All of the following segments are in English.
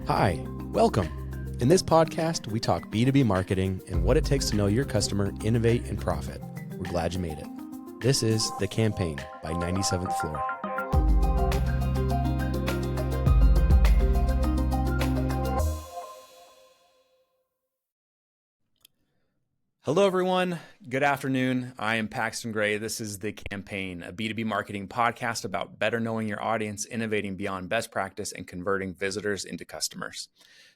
Hi, welcome. In this podcast, we talk B2B marketing and what it takes to know your customer, innovate, and profit. We're glad you made it. This is The Campaign by 97th Floor. Hello, everyone. Good afternoon. I am Paxton Gray. This is The Campaign, a B2B marketing podcast about better knowing your audience, innovating beyond best practice, and converting visitors into customers.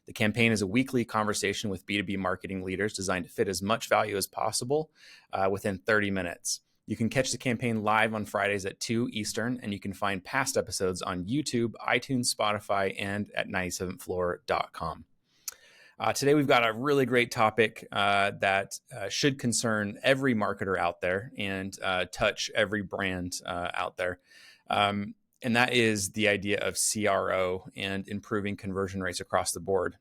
The Campaign is a weekly conversation with B2B marketing leaders designed to fit as much value as possible within 30 minutes. You can catch The Campaign live on Fridays at 2 Eastern, and you can find past episodes on YouTube, iTunes, Spotify, and at 97thfloor.com. Today, we've got a really great topic that should concern every marketer out there and touch every brand out there. And that is the idea of CRO and improving conversion rates across the board.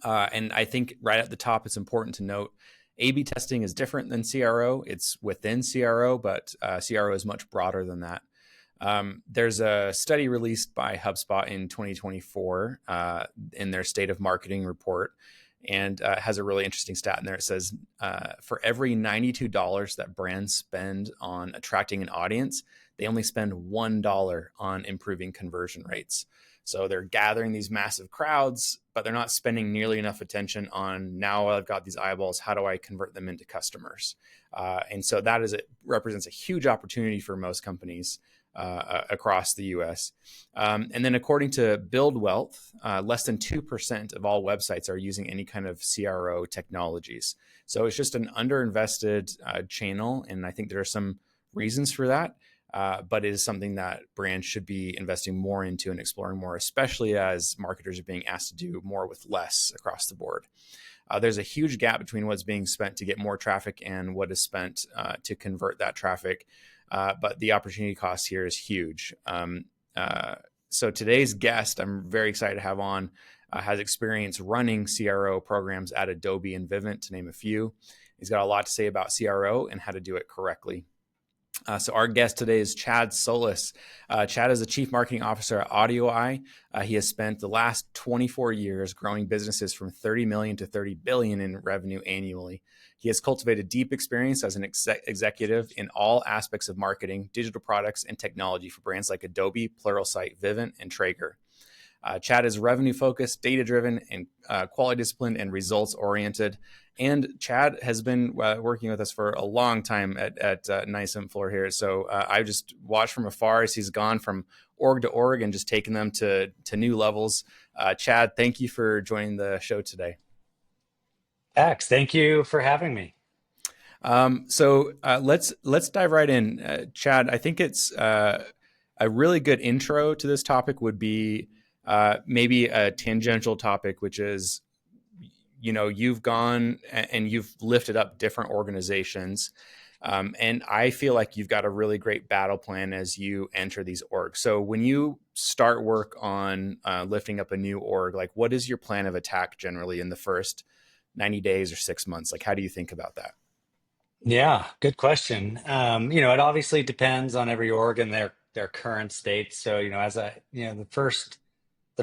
And I think right at the top, it's important to note A/B testing is different than CRO. It's within CRO, but CRO is much broader than that. There's a study released by HubSpot in 2024 in their State of Marketing report, and has a really interesting stat in there. It says for every $92 that brands spend on attracting an audience, they only spend $1 on improving conversion rates. So they're gathering these massive crowds, but they're not spending nearly enough attention on, now I've got these eyeballs, how do I convert them into customers? And so it represents a huge opportunity for most companies across the US. And then according to Build Wealth, less than 2% of all websites are using any kind of CRO technologies. So it's just an underinvested channel. And I think there are some reasons for that. But it is something that brands should be investing more into and exploring more, especially as marketers are being asked to do more with less across the board. There's a huge gap between what's being spent to get more traffic and what is spent to convert that traffic. But the opportunity cost here is huge. So today's guest, I'm very excited to have on, has experience running CRO programs at Adobe and Vivint, to name a few. He's got a lot to say about CRO and how to do it correctly. So our guest today is Chad Sollis. Chad is the Chief Marketing Officer at AudioEye. He has spent the last 24 years growing businesses from 30 million to 30 billion in revenue annually. He has cultivated deep experience as an executive in all aspects of marketing, digital products, and technology for brands like Adobe, Pluralsight, Vivint, and Traeger. Chad is revenue-focused, data-driven, and quality-disciplined and results-oriented. And Chad has been working with us for a long time at 97th Floor here. So I've just watched from afar as he's gone from org to org and just taken them to new levels. Chad, thank you for joining the show today. Pax, thank you for having me. So let's dive right in. Chad, I think it's a really good intro to this topic would be maybe a tangential topic, which is, you've gone and you've lifted up different organizations. And I feel like you've got a really great battle plan as you enter these orgs. So when you start work on lifting up a new org, like what is your plan of attack generally in the first 90 days or 6 months? Like, how do you think about that? Yeah, good question. It obviously depends on every org and their current state. So, the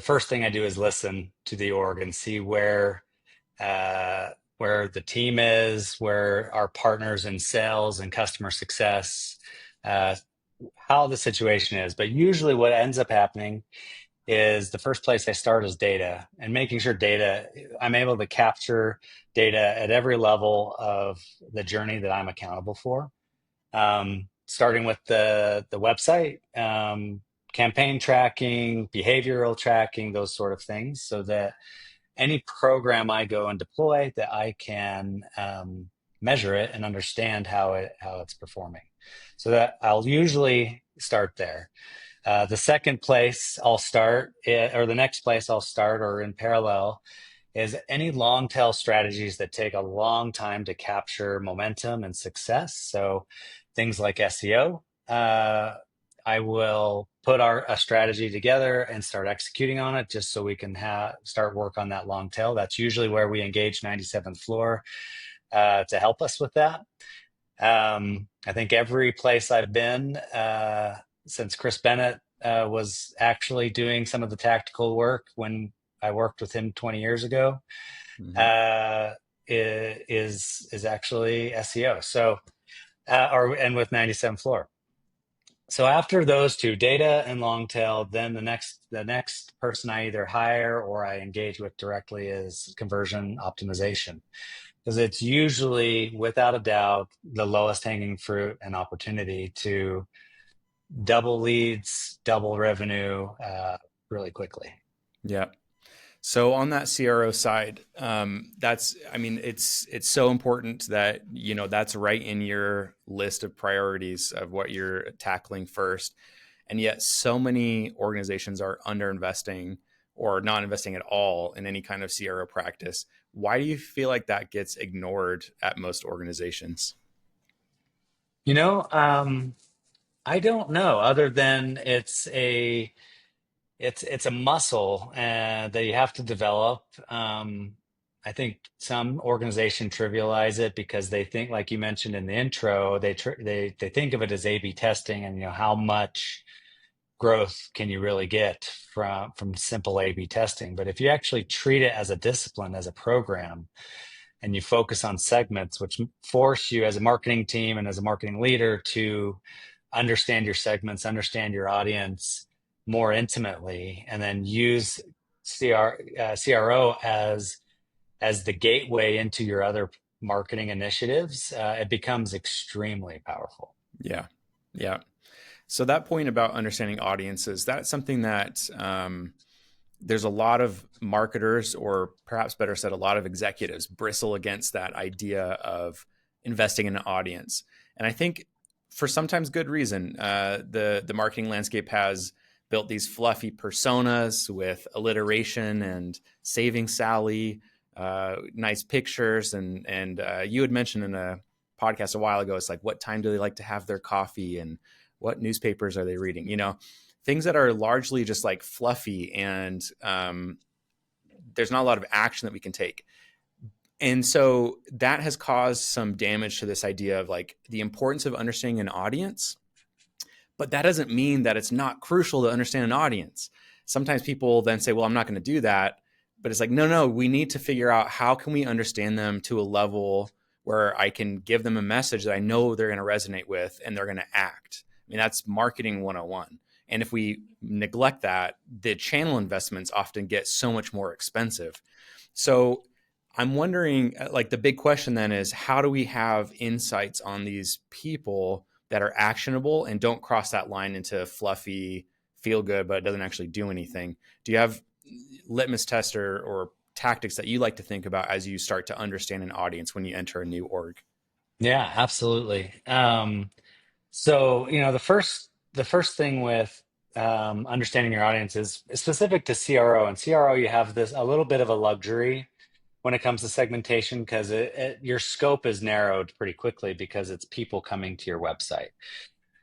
first thing I do is listen to the org and see where the team is, where our partners in sales and customer success, how the situation is. But usually what ends up happening is the first place I start is data and making sure I'm able to capture data at every level of the journey that I'm accountable for. Starting with the website, campaign tracking, behavioral tracking, those sort of things, so that any program I go and deploy, that I can measure it and understand how it's performing. So that I'll usually start there. The second place I'll start, or the next place I'll start, or in parallel, is any long tail strategies that take a long time to capture momentum and success. So things like SEO, I will put a strategy together and start executing on it just so we can start work on that long tail. That's usually where we engage 97th Floor to help us with that. I think every place I've been since Chris Bennett was actually doing some of the tactical work when I worked with him 20 years ago, Hmm. uh, is actually SEO. So, and with 97 Floor. So after those two, data and long tail, then the next person I either hire or I engage with directly is conversion optimization, because it's usually, without a doubt, the lowest hanging fruit and opportunity to double leads, double revenue really quickly. Yeah. So on that CRO side, I mean, it's so important that, that's right in your list of priorities of what you're tackling first. And yet so many organizations are underinvesting or not investing at all in any kind of CRO practice. Why do you feel like that gets ignored at most organizations? You know, I don't know, other than it's a muscle that you have to develop. I think some organization trivialize it because they think, like you mentioned in the intro, they think of it as A/B testing, and how much growth can you really get from simple A/B testing. But if you actually treat it as a discipline, as a program, and you focus on segments, which force you as a marketing team and as a marketing leader to understand your segments, understand your audience more intimately, and then use CRO as the gateway into your other marketing initiatives, it becomes extremely powerful. Yeah. Yeah. So that point about understanding audiences, that's something that there's a lot of marketers, or perhaps better said, a lot of executives bristle against that idea of investing in an audience. And I think for sometimes good reason. The marketing landscape has built these fluffy personas with alliteration and saving Sally, nice pictures, and you had mentioned in a podcast a while ago, it's like, what time do they like to have their coffee, and what newspapers are they reading? Things that are largely just like fluffy, and there's not a lot of action that we can take. And so that has caused some damage to this idea of like the importance of understanding an audience. But that doesn't mean that it's not crucial to understand an audience. Sometimes people then say, well, I'm not going to do that. But it's like, no, no, we need to figure out how can we understand them to a level where I can give them a message that I know they're going to resonate with and they're going to act. I mean, that's marketing 101. And if we neglect that, the channel investments often get so much more expensive. So I'm wondering, like, the big question then is, how do we have insights on these people that are actionable and don't cross that line into fluffy, feel good, but it doesn't actually do anything? Do you have litmus tests or tactics that you like to think about as you start to understand an audience when you enter a new org? Yeah, absolutely. So, the first thing with understanding your audience is specific to CRO. And CRO, you have this a little bit of a luxury when it comes to segmentation, because your scope is narrowed pretty quickly because it's people coming to your website.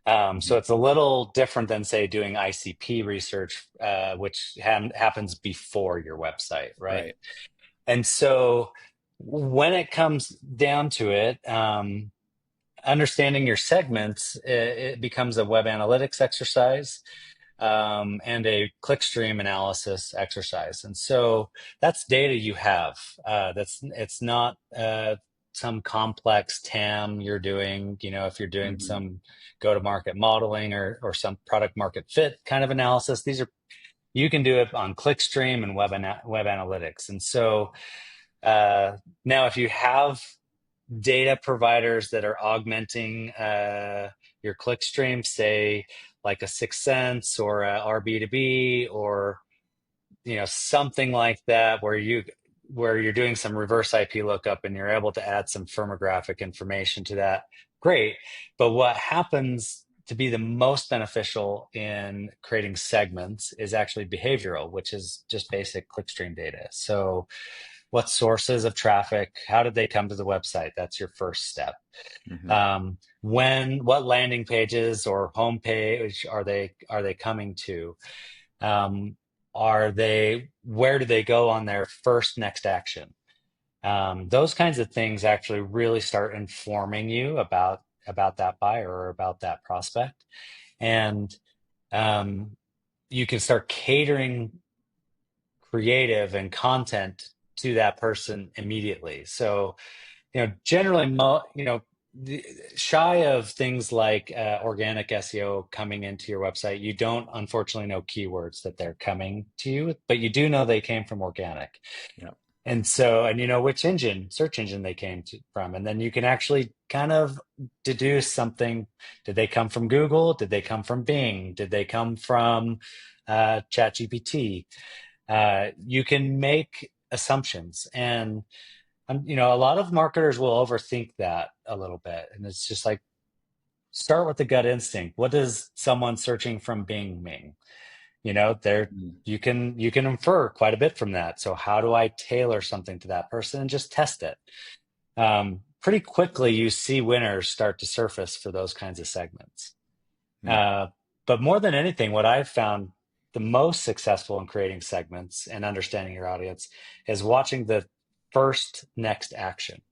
So Mm-hmm. it's a little different than, say, doing ICP research, which happens before your website, right? Right. And so when it comes down to it, understanding your segments, it becomes a web analytics exercise, and a clickstream analysis exercise. And so that's data you have. It's not some complex TAM you're doing. If you're doing Mm-hmm. some go-to-market modeling or some product market fit kind of analysis, you can do it on clickstream and web analytics. And so now, if you have data providers that are augmenting your clickstream, say like a Sixth Sense or a RB2B, or something like that, where you're doing some reverse IP lookup and you're able to add some firmographic information to that, great. But what happens to be the most beneficial in creating segments is actually behavioral, which is just basic clickstream data. So what sources of traffic, how did they come to the website? That's your first step. Mm-hmm. What landing pages or homepage are they coming to? Um, where do they go on their first next action? Those kinds of things actually really start informing you about that buyer or about that prospect. And um, you can start creative and content to that person immediately. So, generally, shy of things like organic SEO coming into your website, you don't unfortunately know keywords that they're coming to you, but you do know they came from organic. Yeah. And so, and you know which search engine they came from. And then you can actually kind of deduce something. Did they come from Google? Did they come from Bing? Did they come from ChatGPT? You can make assumptions. And, a lot of marketers will overthink that a little bit. And it's just like, start with the gut instinct. What does someone searching from Bing mean? There Mm. you can infer quite a bit from that. So how do I tailor something to that person and just test it? Pretty quickly, you see winners start to surface for those kinds of segments. Mm. Uh, but more than anything, what I've found the most successful in creating segments and understanding your audience is watching the first next action.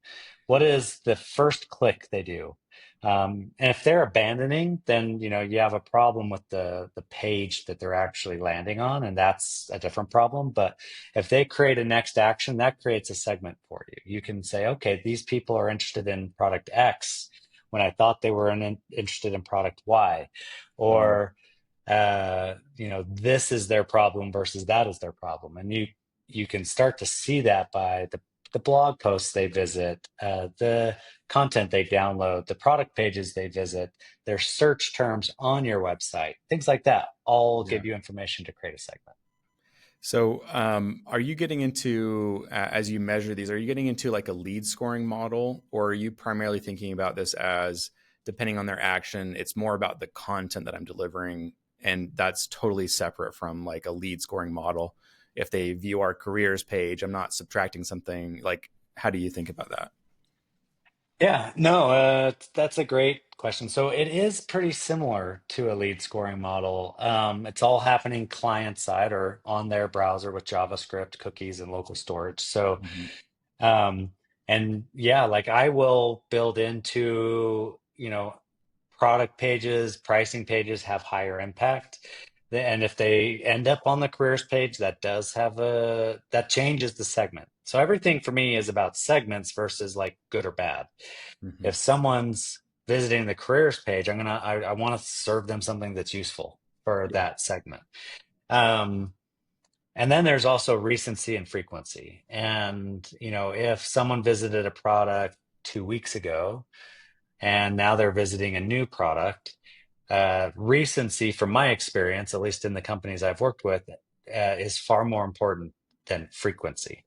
What is the first click they do? And if they're abandoning, then you have a problem with the page that they're actually landing on, and that's a different problem. But if they create a next action, that creates a segment for you. You can say, okay, these people are interested in product X when I thought they were interested in product Y, Wow. or this is their problem versus that is their problem, and you can start to see that by the blog posts they visit, the content they download, the product pages they visit, their search terms on your website, things like that, all Yeah. give you information to create a segment. So, are you getting into, as you measure these, are you getting into like a lead scoring model, or are you primarily thinking about this as, depending on their action, it's more about the content that I'm delivering, and that's totally separate from like a lead scoring model? If they view our careers page, I'm not subtracting something. Like, how do you think about that? Yeah, no, that's a great question. So it is pretty similar to a lead scoring model. It's all happening client side or on their browser with JavaScript, cookies, and local storage. So, Mhm. um, and yeah, like I will build into, product pages, pricing pages have higher impact. And if they end up on the careers page, that changes the segment. So everything for me is about segments versus like good or bad. Mhm. If someone's visiting the careers page, I want to serve them something that's useful for Yeah. that segment. Um, and then there's also recency and frequency. And, if someone visited a product 2 weeks ago and now they're visiting a new product, recency, from my experience, at least in the companies I've worked with, is far more important than frequency.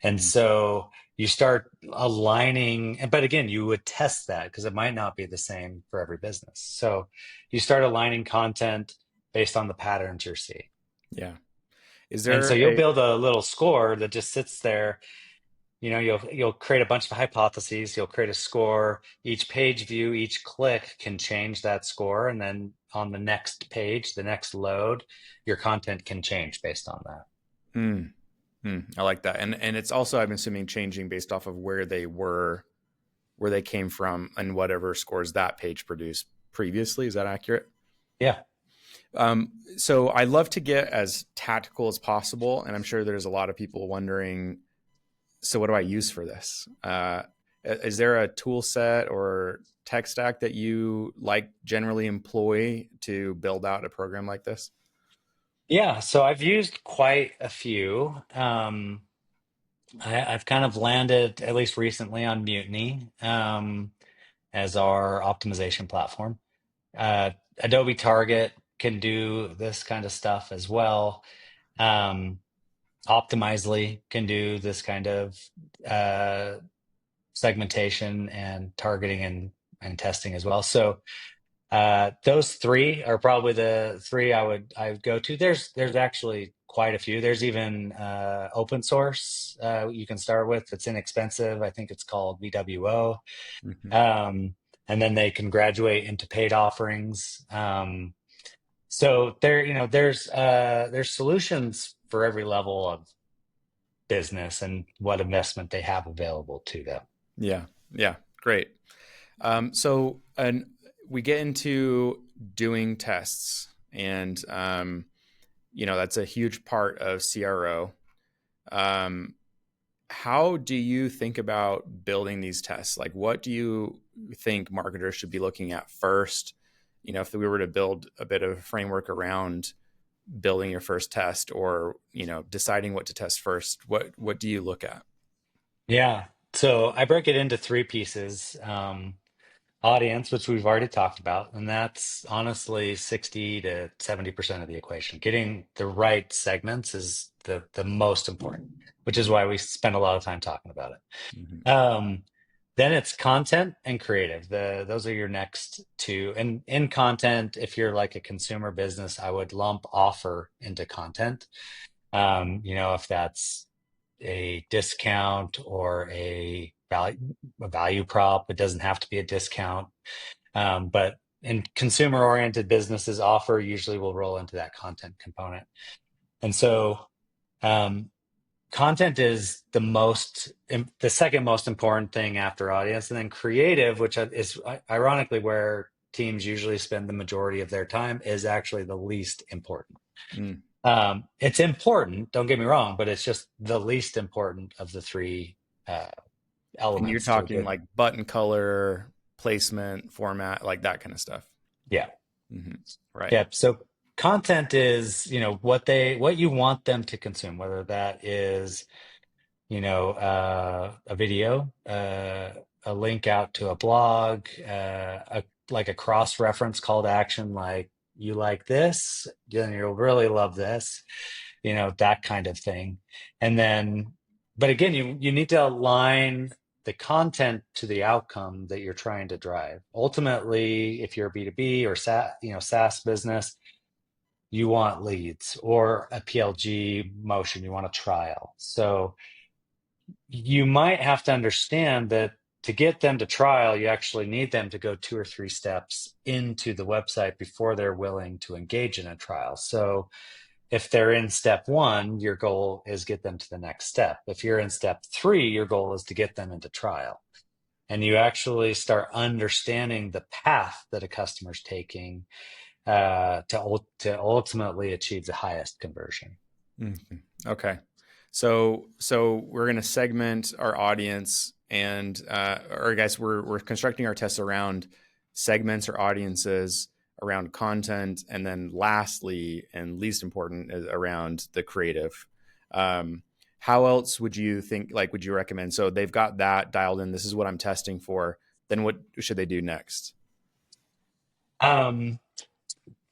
And Mm. so you start aligning, but again, you would test that because it might not be the same for every business. So you start aligning content based on the patterns you're seeing. Yeah. Is And so there you'll a, build a little score that just sits there. You'll create a bunch of hypotheses, you'll create a score. Each page view, each click can change that score. And then on the next page, the next load, your content can change based on that. mm, I like that. And it's also, I'm assuming, changing based off of where they were, where they came from, and whatever scores that page produced previously. Is that accurate? Yeah. So I love to get as tactical as possible, and I'm sure there's a lot of people wondering, so what do I use for this? Is there a tool set or tech stack that you like generally employ to build out a program like this? Yeah. So I've used quite a few. I've kind of landed, at least recently, on Mutiny as our optimization platform. Uh, Adobe Target can do this kind of stuff as well. Um, Optimizely can do this kind of uh, segmentation and targeting and testing as well. So those three are probably the three I would go to. There's actually quite a few. There's even open source you can start with. It's inexpensive. I think it's called VWO. Mm-hmm. Um, and then they can graduate into paid offerings. So there's solutions for every level of business and what investment they have available to them. Yeah, yeah, great. And we get into doing tests, and that's a huge part of CRO. Um, how do you think about building these tests? Like, what do you think marketers should be looking at first? If we were to build a bit of a framework around building your first test, or deciding what to test first, what do you look at? Yeah. So I break it into three pieces. Audience, which we've already talked about, and that's honestly 60 to 70% of the equation. Getting the right segments is the most important, which is why we spend a lot of time talking about Mm-hmm. it. Then it's content and creative. Those are your next two. And in content, if you're like a consumer business, I would lump offer into content. If that's a discount or a value prop, it doesn't have to be a discount. But in consumer oriented businesses, offer usually will roll into that content component. And so um, content is the second most important thing after audience. And then creative, which is ironically where teams usually spend the majority of their time, is actually the least important. Mm. It's important, don't get me wrong, but it's just the least important of the three uh, And you're elements to a talking good. like button color, placement, format, like that kind of stuff. Yeah. Mm-hmm. Right. Yeah. So content is, what you want them to consume, whether that is, a video, a link out to a blog, like a cross-reference call to action, like you like this, then you'll really love this, that kind of thing. And then, but again, you need to align the content to the outcome that you're trying to drive. Ultimately, if you're a B2B or SaaS business, you want leads, or a PLG motion, you want a trial. So you might have to understand that to get them to trial, you actually need them to go 2 or 3 steps into the website before they're willing to engage in a trial. So if they're in step 1, your goal is get them to the next step. If you're in step 3, your goal is to get them into trial. And you actually start understanding the path that a customer's taking to ultimately achieve the highest conversion. Mm-hmm. Okay. So we're going to segment our audience, and or I guess we're constructing our tests around segments or audiences, around content, and then lastly and least important is around the creative. How else would you think, like, would you recommend? So they've got that dialed in. This is what I'm testing for. Then what should they do next? Um,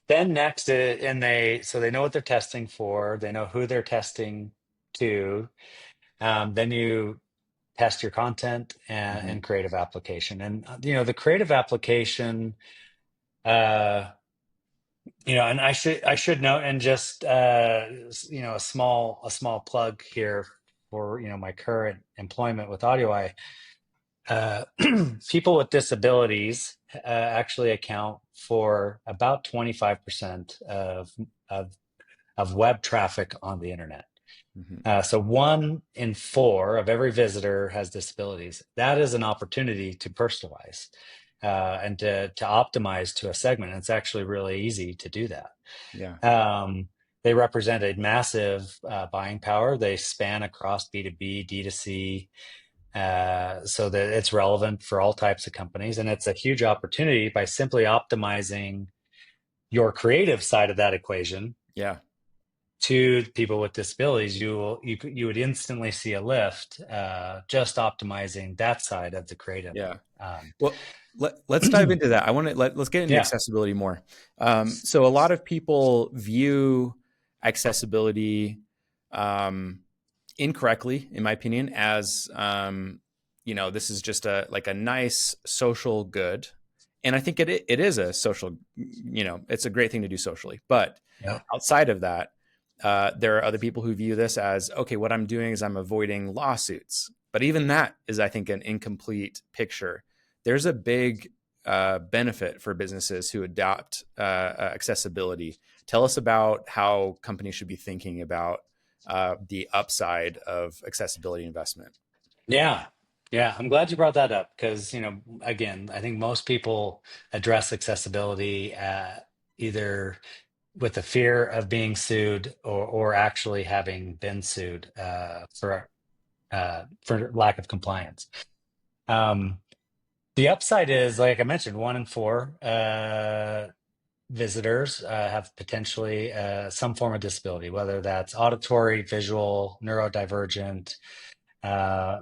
Then next, and they know what they're testing for. They know who they're testing to. Then you test your content Mm-hmm. and creative application. And the creative application, uh, and I should note, and just a small plug here for my current employment with AudioEye. Uh, People with disabilities actually account for about 25% of web traffic on the internet. Mm-hmm. So 1 in 4 of every visitor has disabilities. That is an opportunity to personalize and to optimize to a segment. It's actually really easy to do that. Yeah. Um, they represent a massive buying power. They span across B2B, D2C, so that it's relevant for all types of companies. And it's a huge opportunity by simply optimizing your creative side of that equation Yeah. to people with disabilities. You would instantly see a lift just optimizing that side of the creative. Yeah. Um, Well, let's dive into that. Let's get into yeah, accessibility more. So a lot of people view accessibility um, incorrectly, in my opinion, as this is just a nice social good, and I think it is a social. It's a great thing to do socially, but yeah, outside of that, there are other people who view this as, okay, what I'm doing is I'm avoiding lawsuits. But even that is, I think, an incomplete picture. There's a big benefit for businesses who adopt accessibility. Tell us about how companies should be thinking about the upside of accessibility investment. yeah, yeah. I'm glad you brought that up because again, I think most people address accessibility either with the fear of being sued or actually having been sued for lack of compliance. Um, the upside is, like I mentioned, 1 in 4 visitors have potentially some form of disability, whether that's auditory, visual, neurodivergent, uh,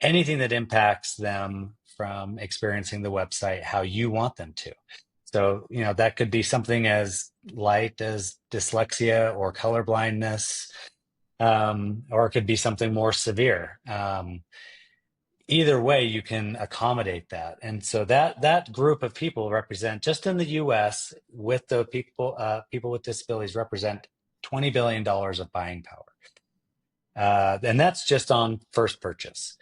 anything that impacts them from experiencing the website how you want them to. So, that could be something as light as dyslexia or color blindness, or it could be something more severe. Either way, you can accommodate that. And so that group of people represent, just in the US, with the people with disabilities, represent $20 billion of buying power. And that's just on first purchase.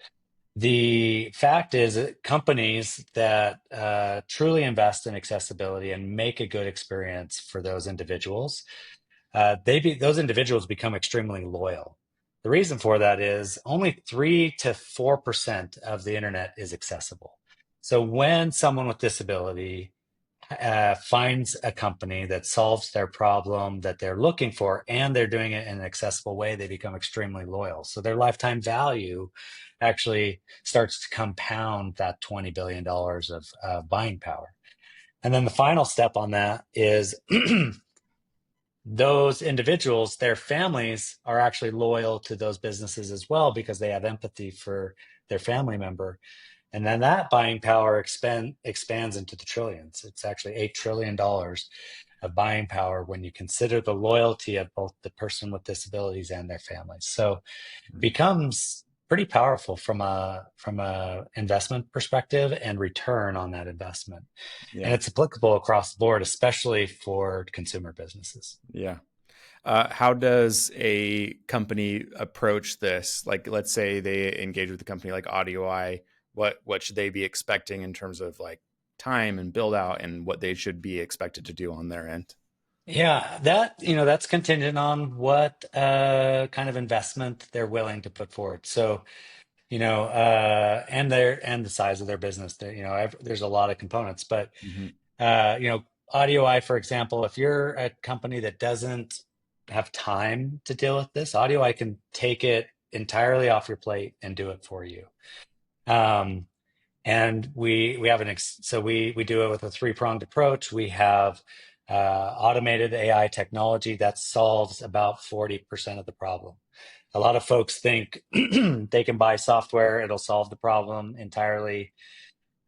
The fact is that companies that truly invest in accessibility and make a good experience for those individuals, those individuals become extremely loyal. The reason for that is only 3 to 4% of the internet is accessible. So when someone with disability finds a company that solves their problem that they're looking for, and they're doing it in an accessible way, they become extremely loyal. So their lifetime value actually starts to compound that $20 billion dollars of buying power. And then the final step on that is those individuals, their families are actually loyal to those businesses as well because they have empathy for their family member. And then that buying power expands into the trillions. It's actually $8 trillion of buying power when you consider the loyalty of both the person with disabilities and their families. So it becomes pretty powerful from a investment perspective and return on that investment. And Yeah. it's applicable across the board, especially for consumer businesses. Yeah. How does a company approach this? Like, let's say they engage with a company like AudioEye. What should they be expecting in terms of like time and build out, and what they should be expected to do on their end? Yeah, that's contingent on what kind of investment they're willing to put forward. So, and the size of their business. There's a lot of components, but Mm-hmm. uh, you know, AudioEye, for example, if you're a company that doesn't have time to deal with this, AudioEye can take it entirely off your plate and do it for you. Um, and we have so we do it with a three-pronged approach. We have automated AI technology that solves about 40% of the problem. A lot of folks think they can buy software, it'll solve the problem entirely.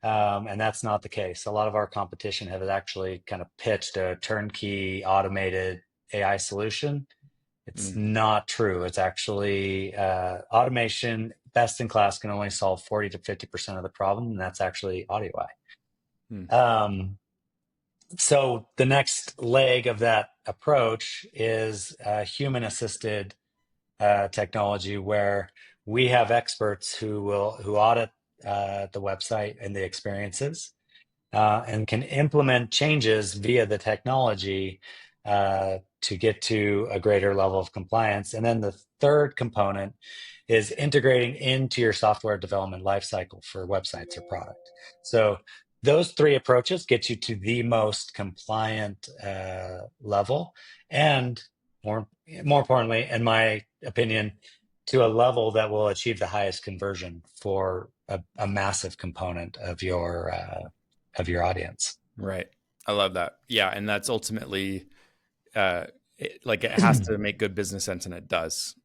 And that's not the case. A lot of our competition has actually kind of pitched a turnkey automated AI solution. It's Mm. not true. It's actually automation, best in class, can only solve 40 to 50% of the problem, and that's actually AudioEye. Mm. So the next leg of that approach is human assisted technology, where we have experts who audit the website and the experiences, and can implement changes via the technology to get to a greater level of compliance. And then the third component is integrating into your software development lifecycle for websites or product. So those three approaches get you to the most compliant level, and more importantly, in my opinion, to a level that will achieve the highest conversion for a massive component of your audience. Right. I love that. Yeah, and that's ultimately it has to make good business sense, and it does.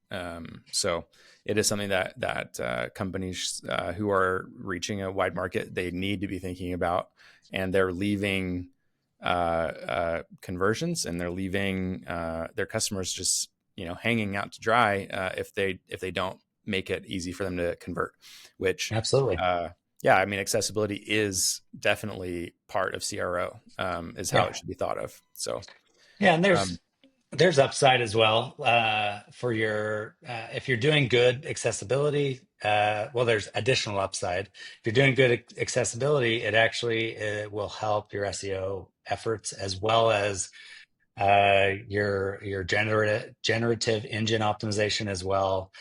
So it is something that companies who are reaching a wide market, they need to be thinking about, and they're leaving conversions, and they're leaving their customers just hanging out to dry if they don't make it easy for them to convert. Which Absolutely. yeah, I mean, accessibility is definitely part of CRO, is how Yeah. it should be thought of. So Yeah. And um, there's upside as well for your if you're doing good accessibility. Well, there's additional upside. If you're doing good accessibility, it will help your SEO efforts, as well as your generative engine optimization as well.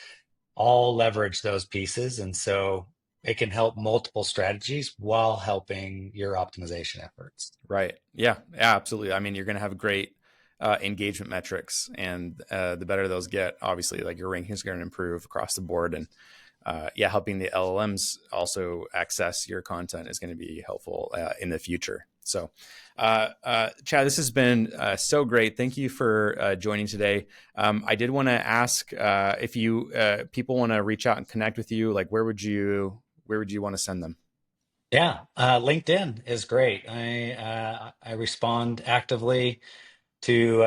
All leverage those pieces, and so it can help multiple strategies while helping your optimization efforts. right. Yeah, yeah, absolutely. I mean, you're going to have great engagement metrics, and the better those get, obviously, like your rankings are going to improve across the board. And helping the LLMs also access your content is going to be helpful in the future. So, Chad, this has been so great. Thank you for joining today. I did want to ask if people want to reach out and connect with you, like where would you want to send them? Yeah, LinkedIn is great. I respond actively to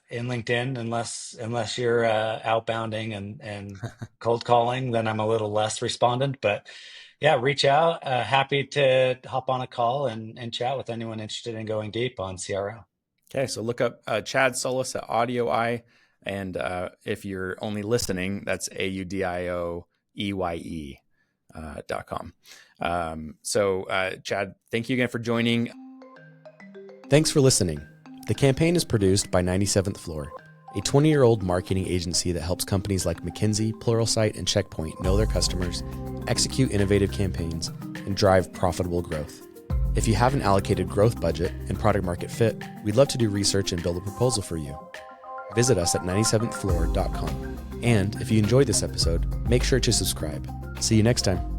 in LinkedIn unless you're outbounding and cold calling, then I'm a little less respondent. But yeah, reach out. Happy to hop on a call and chat with anyone interested in going deep on CRO. Okay, so look up Chad Sollis at AudioEye, and if you're only listening, that's AudioEye.com. Chad, thank you again for joining. Thanks for listening. The campaign is produced by 97th Floor, a 20-year-old marketing agency that helps companies like McKinsey, Pluralsight, and Checkpoint know their customers, execute innovative campaigns, and drive profitable growth. If you have an allocated growth budget and product market fit, we'd love to do research and build a proposal for you. Visit us at 97thfloor.com. And if you enjoyed this episode, make sure to subscribe. See you next time.